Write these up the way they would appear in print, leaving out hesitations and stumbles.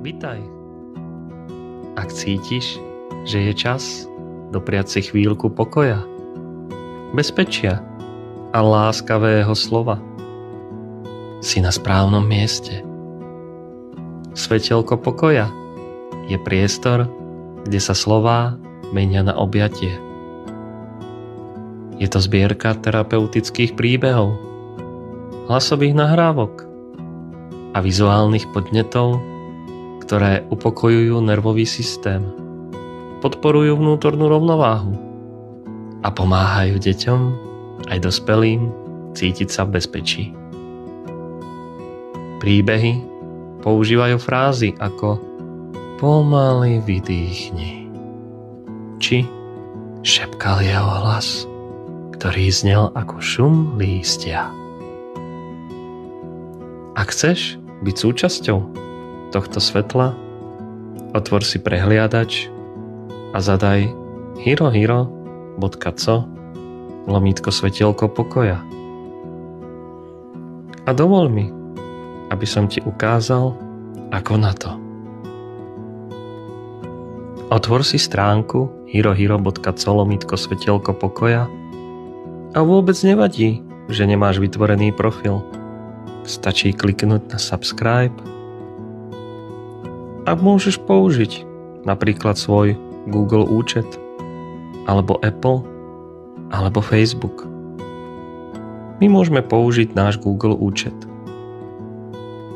Vitaj. Ak cítiš, že je čas dopriať si chvíľku pokoja, bezpečia a láskavého slova, si na správnom mieste. Svetielko pokoja je priestor, kde sa slová menia na objatie. Je to zbierka terapeutických príbehov, hlasových nahrávok a vizuálnych podnetov, ktoré upokojujú nervový systém, podporujú vnútornú rovnováhu a pomáhajú deťom aj dospelým cítiť sa v bezpečí. Príbehy používajú frázy ako pomaly vydýchni či šepkal jeho hlas, ktorý znel ako šum lístia. Ak chceš byť súčasťou tohto svetla, otvor si prehliadač a zadaj herohero.co/svetielko pokoja. A dovol mi, aby som ti ukázal, ako na to. Otvor si stránku herohero.co/svetielko pokoja a vôbec nevadí, že nemáš vytvorený profil. Stačí kliknúť na subscribe a môžeš použiť napríklad svoj Google účet, alebo Apple, alebo Facebook. My môžeme použiť náš Google účet.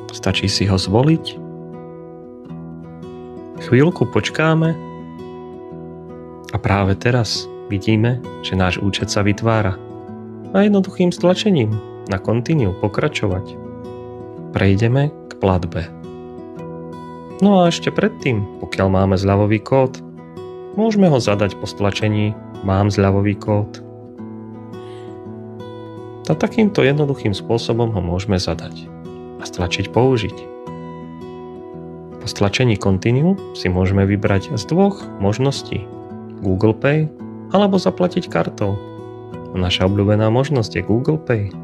Stačí si ho zvoliť, chvíľku počkáme a práve teraz vidíme, že náš účet sa vytvára. A jednoduchým stlačením na continue pokračovať prejdeme k platbe. No a ešte predtým, pokiaľ máme zľavový kód, môžeme ho zadať po stlačení mám zľavový kód. A takýmto jednoduchým spôsobom ho môžeme zadať a stlačiť použiť. Po stlačení continue si môžeme vybrať z dvoch možností: Google Pay alebo zaplatiť kartou. Naša obľúbená možnosť je Google Pay.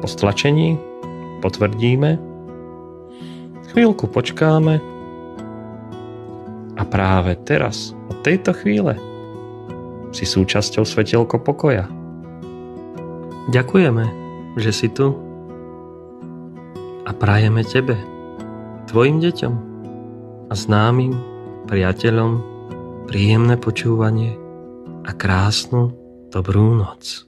Po stlačení potvrdíme, chvíľku počkáme a práve teraz, od tejto chvíle, si súčasťou svetielko pokoja. Ďakujeme, že si tu a prajeme tebe, tvojim deťom a známym priateľom príjemné počúvanie a krásnu dobrú noc.